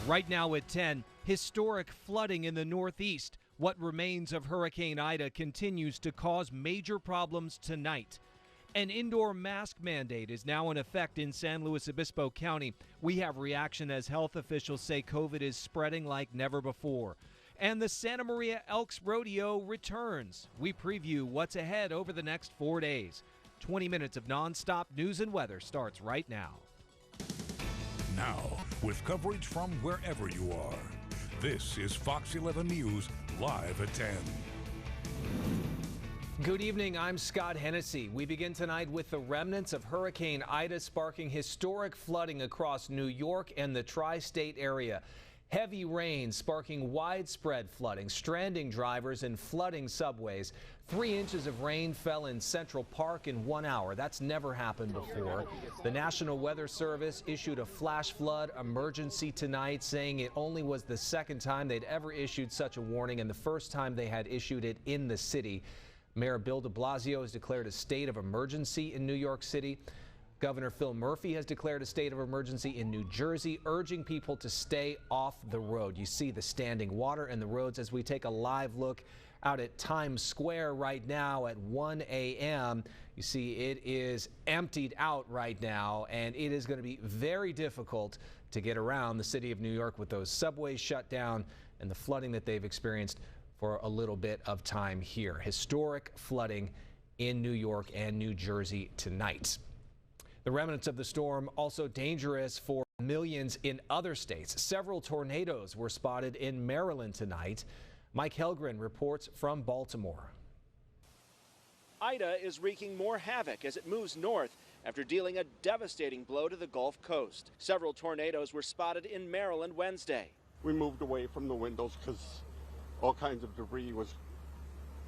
Right now at 10, historic flooding in the Northeast. What remains of Hurricane Ida continues to cause major problems tonight. An indoor mask mandate is now in effect in San Luis Obispo County. We have reaction as health officials say COVID is spreading like never before. And the Santa Maria Elks Rodeo returns. We preview what's ahead over the next 4 days. 20 minutes of nonstop news and weather starts right now. Now, with coverage from wherever you are, this is Fox 11 News live at 10. Good evening, I'm Scott Hennessy. We begin tonight with the remnants of Hurricane Ida sparking historic flooding across New York and the tri-state area. Heavy rain sparking widespread flooding, stranding drivers and flooding subways. 3 inches of rain fell in Central Park in 1 hour. That's never happened before. The National Weather Service issued a flash flood emergency tonight, saying it only was the second time they'd ever issued such a warning and the first time they had issued it in the city. Mayor Bill de Blasio has declared a state of emergency in New York City. Governor Phil Murphy has declared a state of emergency in New Jersey, urging people to stay off the road. You see the standing water in the roads as we take a live look out at Times Square right now at 1 a.m. You see it is emptied out right now, and it is going to be very difficult to get around the city of New York with those subways shut down and the flooding that they've experienced for a little bit of time here. Historic flooding in New York and New Jersey tonight. The remnants of the storm also dangerous for millions in other states. Several tornadoes were spotted in Maryland tonight. Mike Helgren reports from Baltimore. Ida is wreaking more havoc as it moves north after dealing a devastating blow to the Gulf Coast. Several tornadoes were spotted in Maryland Wednesday. We moved away from the windows because all kinds of debris was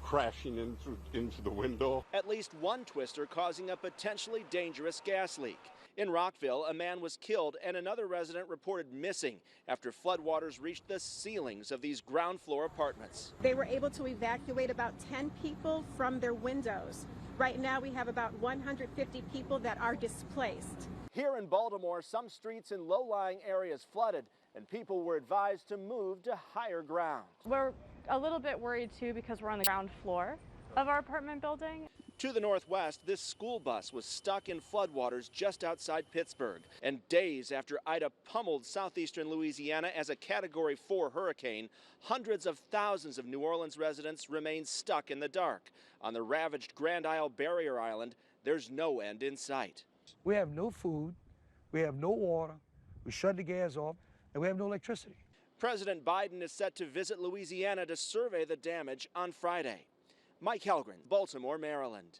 crashing into the window. At least one twister causing a potentially dangerous gas leak. In Rockville, a man was killed and another resident reported missing after floodwaters reached the ceilings of these ground floor apartments. They were able to evacuate about 10 people from their windows. Right now we have about 150 people that are displaced. Here in Baltimore, some streets in low-lying areas flooded and people were advised to move to higher ground. We're a little bit worried too because we're on the ground floor of our apartment building. To the northwest, this school bus was stuck in floodwaters just outside Pittsburgh. And days after Ida pummeled southeastern Louisiana as a Category 4 hurricane, hundreds of thousands of New Orleans residents remain stuck in the dark. On the ravaged Grand Isle Barrier Island, there's no end in sight. We have no food, we have no water, we shut the gas off, and we have no electricity. President Biden is set to visit Louisiana to survey the damage on Friday. Mike Helgren, Baltimore, Maryland.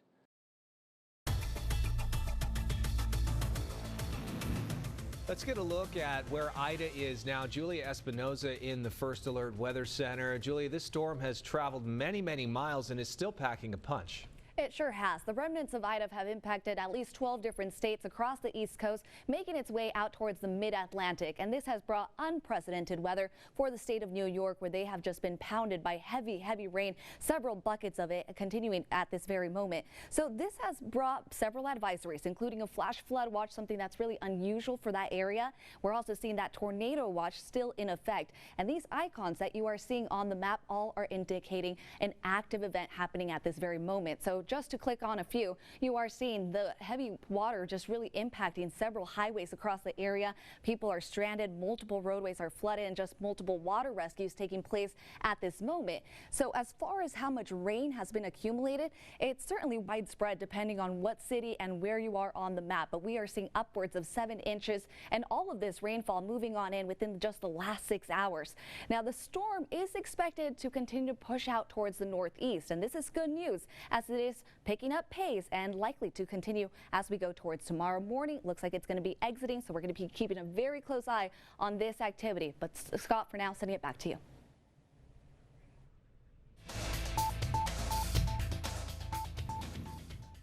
Let's get a look at where Ida is now. Julia Espinoza in the First Alert Weather Center. Julia, this storm has traveled many, many miles and is still packing a punch. It sure has. The remnants of Ida have impacted at least 12 different states across the East Coast, making its way out towards the mid-Atlantic. And this has brought unprecedented weather for the state of New York, where they have just been pounded by heavy, heavy rain, several buckets of it continuing at this very moment. So this has brought several advisories, including a flash flood watch, something that's really unusual for that area. We're also seeing that tornado watch still in effect. And these icons that you are seeing on the map all are indicating an active event happening at this very moment. So just to click on a few, you are seeing the heavy water just really impacting several highways across the area. People are stranded, multiple roadways are flooded, and just multiple water rescues taking place at this moment. So as far as how much rain has been accumulated, it's certainly widespread depending on what city and where you are on the map. But we are seeing upwards of 7 inches, and all of this rainfall moving on in within just the last 6 hours. Now the storm is expected to continue to push out towards the northeast, and this is good news as it is picking up pace and likely to continue as we go towards tomorrow morning. Looks like it's going to be exiting, so we're going to be keeping a very close eye on this activity. But Scott, for now, sending it back to you.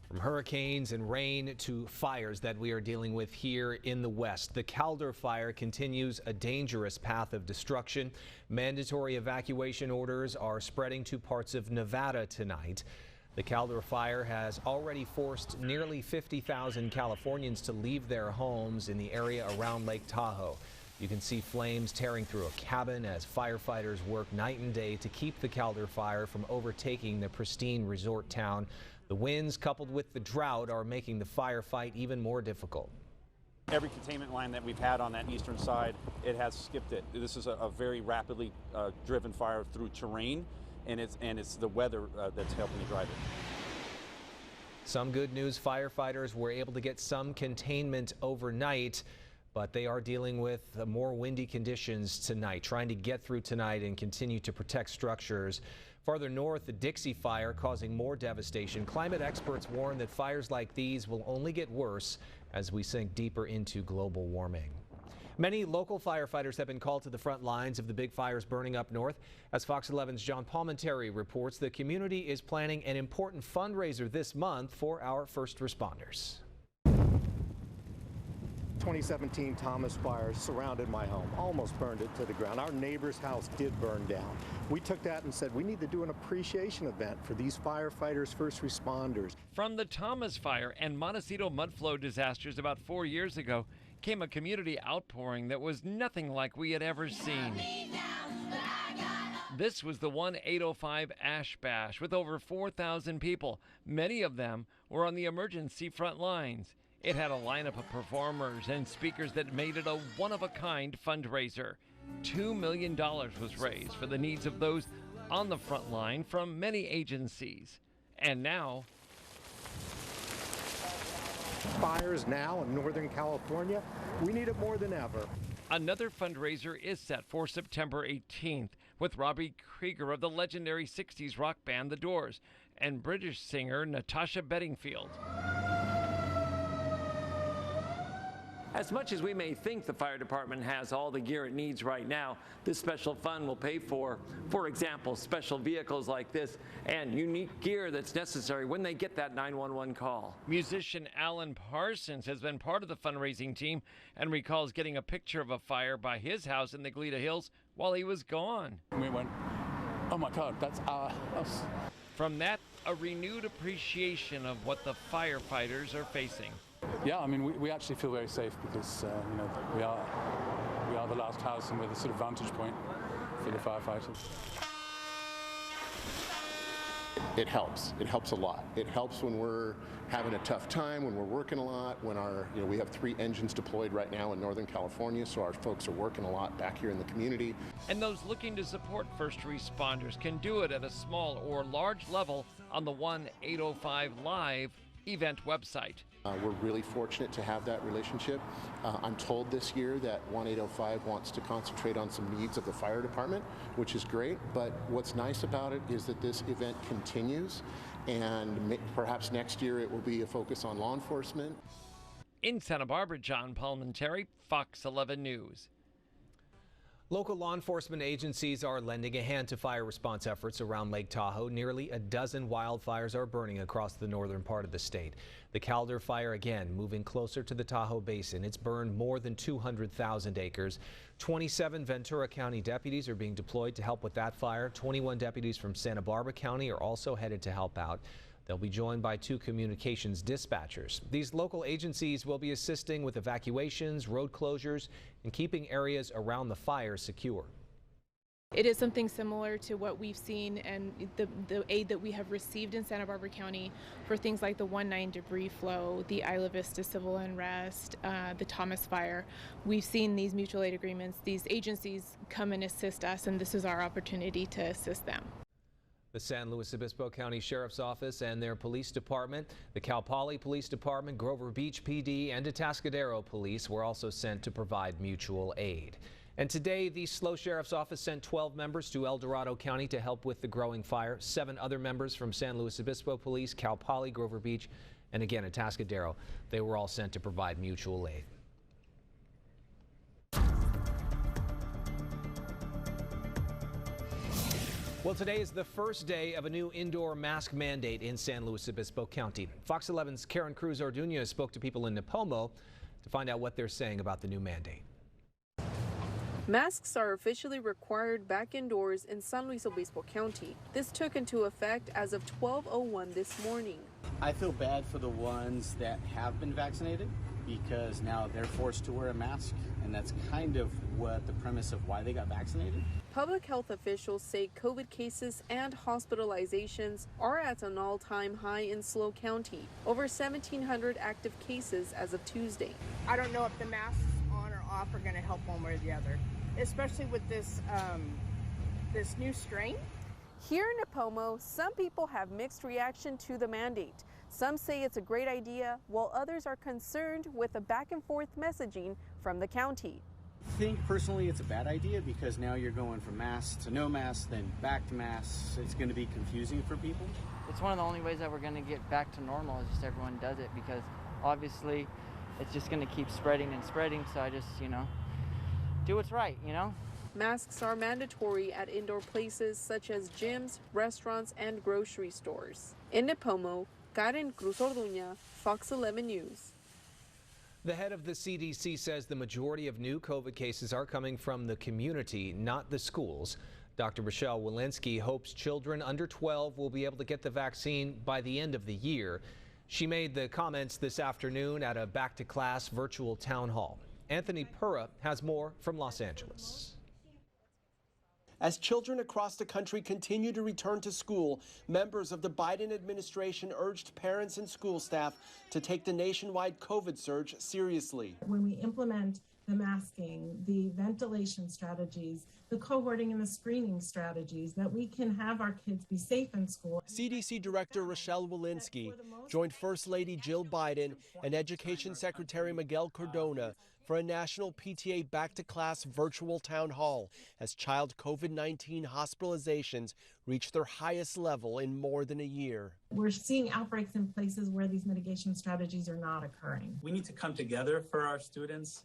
From hurricanes and rain to fires that we are dealing with here in the West, the Calder fire continues a dangerous path of destruction. Mandatory evacuation orders are spreading to parts of Nevada tonight. The Calder fire has already forced nearly 50,000 Californians to leave their homes in the area around Lake Tahoe. You can see flames tearing through a cabin as firefighters work night and day to keep the Calder fire from overtaking the pristine resort town. The winds, coupled with the drought, are making the firefight even more difficult. Every containment line that we've had on that eastern side, it has skipped it. This is a very rapidly driven fire through terrain, and it's the weather that's helping to drive it. Some good news, firefighters were able to get some containment overnight, but they are dealing with more windy conditions tonight, trying to get through tonight and continue to protect structures. Farther north, the Dixie Fire causing more devastation. Climate experts warn that fires like these will only get worse as we sink deeper into global warming. Many local firefighters have been called to the front lines of the big fires burning up north. As Fox 11's John Palmentary reports, the community is planning an important fundraiser this month for our first responders. 2017 Thomas fire surrounded my home, almost burned it to the ground. Our neighbor's house did burn down. We took that and said we need to do an appreciation event for these firefighters, first responders. From the Thomas fire and Montecito mudflow disasters about 4 years ago came a community outpouring that was nothing like we had ever seen. This was the 1805 Ash Bash with over 4,000 people. Many of them were on the emergency front lines. It had a lineup of performers and speakers that made it a one-of-a-kind fundraiser. $2 million was raised for the needs of those on the front line from many agencies. And now, fires now in Northern California, we need it more than ever. Another fundraiser is set for September 18th with Robbie Krieger of the legendary 60s rock band The Doors and British singer Natasha Bedingfield. As much as we may think the fire department has all the gear it needs right now, this special fund will pay for example, special vehicles like this and unique gear that's necessary when they get that 911 call. Musician Alan Parsons has been part of the fundraising team and recalls getting a picture of a fire by his house in the Glida Hills while he was gone. We went, oh my God, that's our house. From that, a renewed appreciation of what the firefighters are facing. Yeah, I mean, we actually feel very safe because, you know, we are the last house and we're the sort of vantage point for the firefighters. It helps. It helps a lot. It helps when we're having a tough time, when we're working a lot, when we have 3 engines deployed right now in Northern California, so our folks are working a lot back here in the community. And those looking to support first responders can do it at a small or large level on the 1805 Live event website. We're really fortunate to have that relationship. I'm told this year that 1805 wants to concentrate on some needs of the fire department, which is great, but what's nice about it is that this event continues, and perhaps next year it will be a focus on law enforcement. In Santa Barbara, John Palmentary, Fox 11 News. Local law enforcement agencies are lending a hand to fire response efforts around Lake Tahoe. Nearly a dozen wildfires are burning across the northern part of the state. The Calder fire again moving closer to the Tahoe Basin. It's burned more than 200,000 acres. 27 Ventura County deputies are being deployed to help with that fire. 21 deputies from Santa Barbara County are also headed to help out. They'll be joined by 2 communications dispatchers. These local agencies will be assisting with evacuations, road closures, and keeping areas around the fire secure. It is something similar to what we've seen and the aid that we have received in Santa Barbara County for things like the 1-9 debris flow, the Isla Vista civil unrest, the Thomas fire. We've seen these mutual aid agreements. These agencies come and assist us, and this is our opportunity to assist them. The San Luis Obispo County Sheriff's Office and their police department, the Cal Poly Police Department, Grover Beach PD, and Atascadero Police were also sent to provide mutual aid. And today, the SLO Sheriff's Office sent 12 members to El Dorado County to help with the growing fire. 7 other members from San Luis Obispo Police, Cal Poly, Grover Beach, and again Atascadero. They were all sent to provide mutual aid. Well, today is the first day of a new indoor mask mandate in San Luis Obispo County. Fox 11's Karen Cruz Orduña spoke to people in Nipomo to find out what they're saying about the new mandate. Masks are officially required back indoors in San Luis Obispo County. This took into effect as of 12:01 this morning. I feel bad for the ones that have been vaccinated because now they're forced to wear a mask, and that's kind of what the premise of why they got vaccinated. Public health officials say COVID cases and hospitalizations are at an all-time high in SLO County. Over 1,700 active cases as of Tuesday. I don't know if the masks on or off are going to help one way or the other, especially with this this new strain. Here in Nipomo, some people have mixed reaction to the mandate. Some say it's a great idea, while others are concerned with the back and forth messaging from the county. I think personally it's a bad idea because now you're going from masks to no masks, then back to masks. It's going to be confusing for people. It's one of the only ways that we're going to get back to normal is just everyone does it, because obviously it's just going to keep spreading and spreading. So I just, do what's right, Masks are mandatory at indoor places such as gyms, restaurants, and grocery stores. In Nipomo, Karen Cruz Orduña, Fox 11 News. The head of the CDC says the majority of new COVID cases are coming from the community, not the schools. Dr. Rochelle Walensky hopes children under 12 will be able to get the vaccine by the end of the year. She made the comments this afternoon at a back-to-class virtual town hall. Anthony Pura has more from Los Angeles. As children across the country continue to return to school, members of the Biden administration urged parents and school staff to take the nationwide COVID surge seriously. When we implement the masking, the ventilation strategies, the cohorting and the screening strategies, that we can have our kids be safe in school. CDC Director Rochelle Walensky joined First Lady Jill Biden and Education Secretary Miguel Cardona for a national PTA back-to-class virtual town hall as child COVID-19 hospitalizations reach their highest level in more than a year. We're seeing outbreaks in places where these mitigation strategies are not occurring. We need to come together for our students.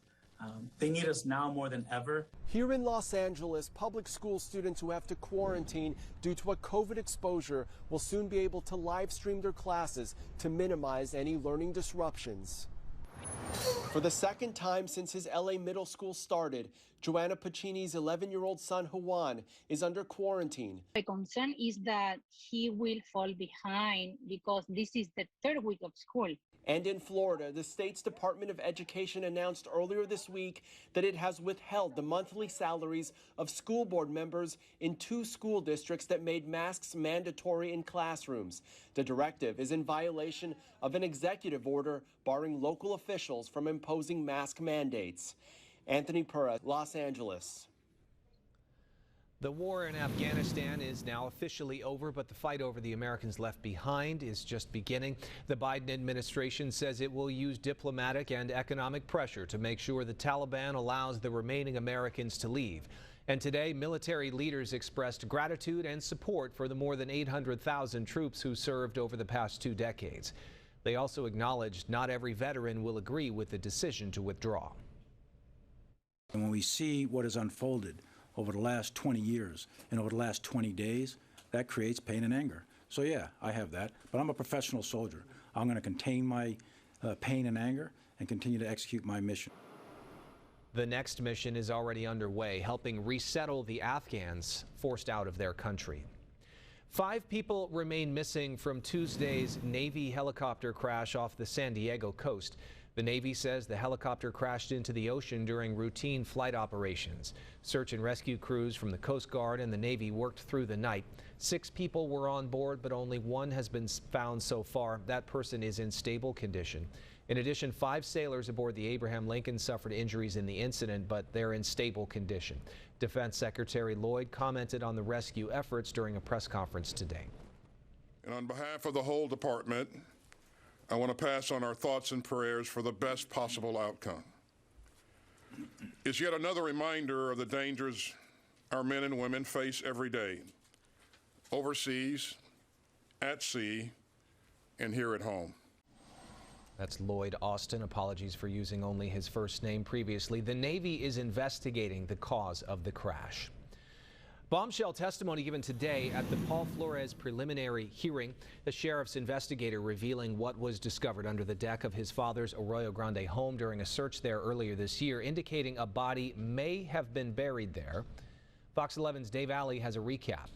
They need us now more than ever. Here in Los Angeles, public school students who have to quarantine due to a COVID exposure will soon be able to live stream their classes to minimize any learning disruptions. For the second time since his LA middle school started, Joanna Pacini's 11-year-old son, Juan, is under quarantine. The concern is that he will fall behind because this is the third week of school. And in Florida, the state's Department of Education announced earlier this week that it has withheld the monthly salaries of school board members in 2 school districts that made masks mandatory in classrooms. The directive is in violation of an executive order barring local officials from imposing mask mandates. Anthony Pura, Los Angeles. The war in Afghanistan is now officially over, but the fight over the Americans left behind is just beginning. The Biden administration says it will use diplomatic and economic pressure to make sure the Taliban allows the remaining Americans to leave. And today, military leaders expressed gratitude and support for the more than 800,000 troops who served over the past 2 decades. They also acknowledged not every veteran will agree with the decision to withdraw. And when we see what has unfolded over the last 20 years and over the last 20 days, that creates pain and anger. So yeah, I have that, but I'm a professional soldier. I'm going to contain my pain and anger and continue to execute my mission. The next mission is already underway, helping resettle the Afghans forced out of their country. 5 people remain missing from Tuesday's Navy helicopter crash off the San Diego coast. The Navy says the helicopter crashed into the ocean during routine flight operations. Search and rescue crews from the Coast Guard and the Navy worked through the night. 6 people were on board, but only 1 has been found so far. That person is in stable condition. In addition, 5 sailors aboard the Abraham Lincoln suffered injuries in the incident, but they're in stable condition. Defense Secretary Lloyd commented on the rescue efforts during a press conference today. And on behalf of the whole department, I want to pass on our thoughts and prayers for the best possible outcome. It's yet another reminder of the dangers our men and women face every day, overseas, at sea, and here at home. That's Lloyd Austin. Apologies for using only his first name previously. The Navy is investigating the cause of the crash. Bombshell testimony given today at the Paul Flores preliminary hearing. The sheriff's investigator revealing what was discovered under the deck of his father's Arroyo Grande home during a search there earlier this year, indicating a body may have been buried there. Fox 11's Dave Alley has a recap.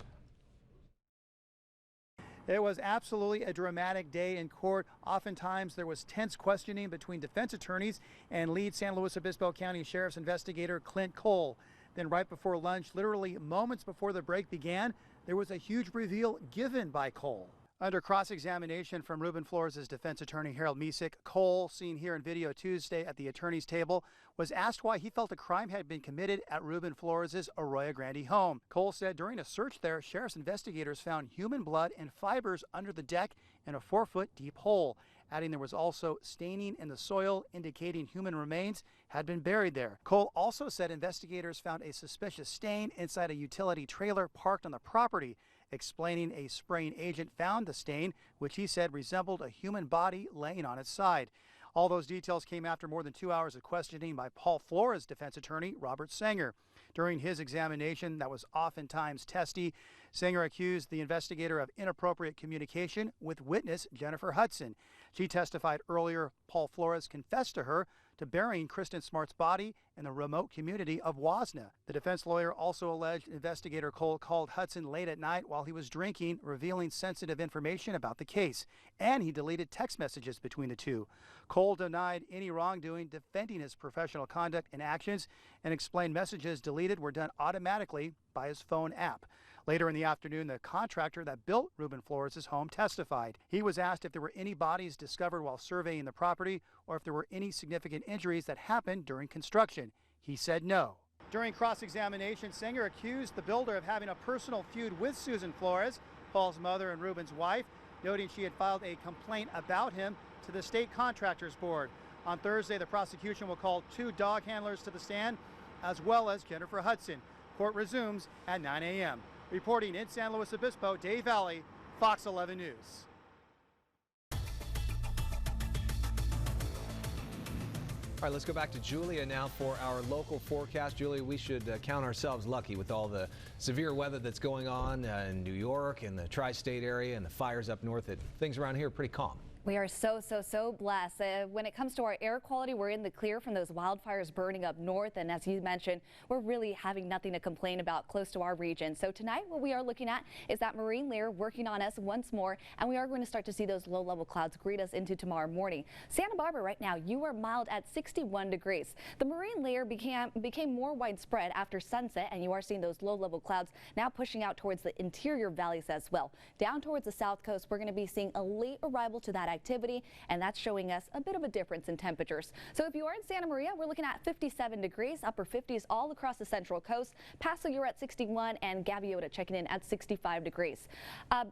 It was absolutely a dramatic day in court. Oftentimes there was tense questioning between defense attorneys and lead San Luis Obispo County Sheriff's investigator Clint Cole. Then right before lunch, literally moments before the break began, there was a huge reveal given by Cole. Under cross-examination from Ruben Flores' defense attorney Harold Misek, Cole, seen here in video Tuesday at the attorney's table, was asked why he felt a crime had been committed at Ruben Flores' Arroyo Grande home. Cole said during a search there, sheriff's investigators found human blood and fibers under the deck in a 4-foot deep hole, adding there was also staining in the soil indicating human remains had been buried there. Cole also said investigators found a suspicious stain inside a utility trailer parked on the property, explaining a spraying agent found the stain, which he said resembled a human body laying on its side. All those details came after more than 2 hours of questioning by Paul Flores' defense attorney, Robert Sanger. During his examination that was oftentimes testy, Sanger accused the investigator of inappropriate communication with witness Jennifer Hudson. She testified earlier Paul Flores confessed to her to burying Kristen Smart's body in the remote community of Wasna. The defense lawyer also alleged investigator Cole called Hudson late at night while he was drinking, revealing sensitive information about the case, and he deleted text messages between the two. Cole denied any wrongdoing, defending his professional conduct and actions, and explained messages deleted were done automatically by his phone app. Later in the afternoon, the contractor that built Ruben Flores' home testified. He was asked if there were any bodies discovered while surveying the property or if there were any significant injuries that happened during construction. He said no. During cross-examination, Sanger accused the builder of having a personal feud with Susan Flores, Paul's mother and Ruben's wife, noting she had filed a complaint about him to the State Contractors Board. On Thursday, the prosecution will call 2 dog handlers to the stand, as well as Jennifer Hudson. Court resumes at 9 a.m. Reporting in San Luis Obispo, Dave Valley, Fox 11 News. All right, let's go back to Julia now for our local forecast. Julia, we should count ourselves lucky with all the severe weather that's going on in New York and the tri-state area and the fires up north. Things around here are pretty calm. We are so blessed. When it comes to our air quality, we're in the clear from those wildfires burning up north. And as you mentioned, we're really having nothing to complain about close to our region. So tonight, what we are looking at is that marine layer working on us once more. And we are going to start to see those low level clouds greet us into tomorrow morning. Santa Barbara right now, you are mild at 61 degrees. The marine layer became more widespread after sunset. And you are seeing those low level clouds now pushing out towards the interior valleys as well. Down towards the south coast, we're going to be seeing a late arrival to that activity, and that's showing us a bit of a difference in temperatures. So if you are in Santa Maria, we're looking at 57 degrees, upper 50s all across the central coast. Paso, you're at 61, and Gaviota checking in at 65 degrees.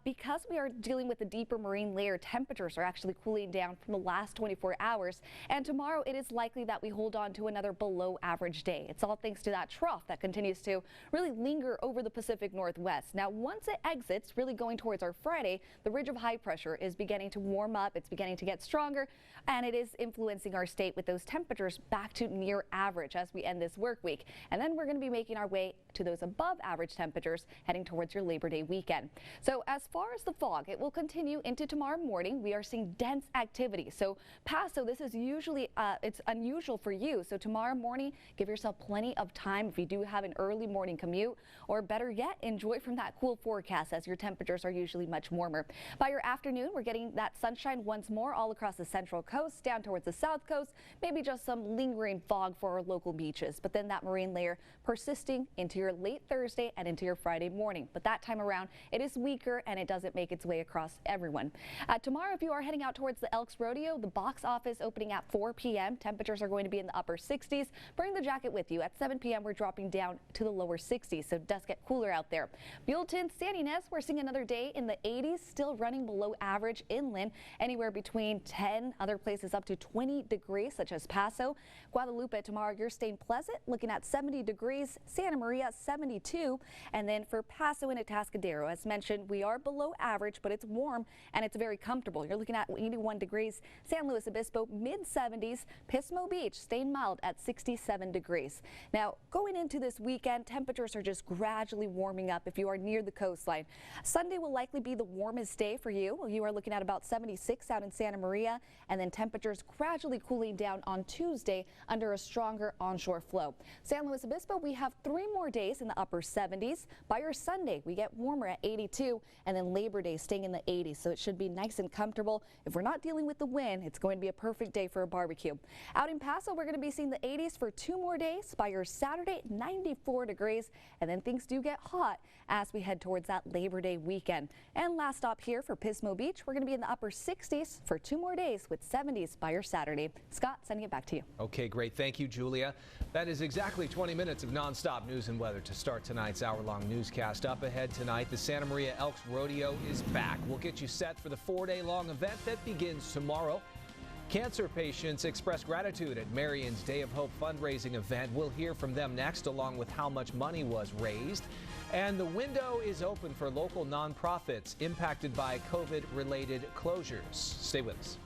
Because we are dealing with the deeper marine layer, temperatures are actually cooling down from the last 24 hours, and tomorrow it is likely that we hold on to another below average day. It's all thanks to that trough that continues to really linger over the Pacific Northwest. Now, once it exits, really going towards our Friday, the ridge of high pressure is beginning to warm up. It's beginning to get stronger, and it is influencing our state with those temperatures back to near average as we end this work week. And then we're going to be making our way to those above average temperatures heading towards your Labor Day weekend. So as far as the fog, it will continue into tomorrow morning. We are seeing dense activity. So Paso, this is usually it's unusual for you. So tomorrow morning, give yourself plenty of time if you do have an early morning commute, or better yet, enjoy from that cool forecast as your temperatures are usually much warmer. By your afternoon, we're getting that sunshine once more all across the central coast, down towards the south coast, maybe just some lingering fog for our local beaches, but then that marine layer persisting into your late Thursday and into your Friday morning. But that time around, it is weaker and it doesn't make its way across everyone. Tomorrow, if you are heading out towards the Elks Rodeo, the box office opening at 4 p.m. Temperatures are going to be in the upper 60s. Bring the jacket with you. At 7 p.m., we're dropping down to the lower 60s, so it does get cooler out there. Buellton, Sandy Nez, we're seeing another day in the 80s, still running below average inland, anywhere between 10, other places up to 20 degrees, such as Paso. Guadalupe, tomorrow you're staying pleasant, looking at 70 degrees. Santa Maria, 72. And then for Paso and Atascadero, as mentioned, we are below average, but it's warm and it's very comfortable. You're looking at 81 degrees. San Luis Obispo, mid-70s. Pismo Beach, staying mild at 67 degrees. Now, going into this weekend, temperatures are just gradually warming up if you are near the coastline. Sunday will likely be the warmest day for you. You are looking at about 76 86 out in Santa Maria, and then temperatures gradually cooling down on Tuesday under a stronger onshore flow. San Luis Obispo, we have 3 more days in the upper 70s. By your Sunday, we get warmer at 82, and then Labor Day staying in the 80s, so it should be nice and comfortable. If we're not dealing with the wind, it's going to be a perfect day for a barbecue. Out in Paso, we're going to be seeing the 80s for 2 more days. By your Saturday, 94 degrees, and then things do get hot as we head towards that Labor Day weekend. And last stop here for Pismo Beach, we're going to be in the upper 60s for 2 more days with 70s by your Saturday. Scott, sending it back to you. Okay, great. Thank you, Julia. That is exactly 20 minutes of nonstop news and weather to start tonight's hour-long newscast. Up ahead tonight, the Santa Maria Elks Rodeo is back. We'll get you set for the 4-day-long event that begins tomorrow. Cancer patients express gratitude at Marion's Day of Hope fundraising event. We'll hear from them next, along with how much money was raised. And the window is open for local nonprofits impacted by COVID-related closures. Stay with us.